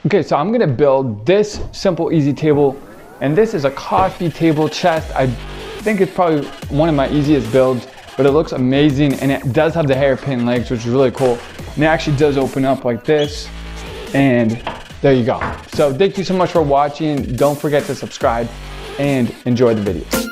Okay, so I'm gonna build this simple, easy table, and this is a coffee table chest. I think it's probably one of my easiest builds, but it looks amazing, and it does have the hairpin legs, which is really cool. And it actually does open up like this, and there you go. So thank you so much for watching. Don't forget to subscribe and enjoy the video.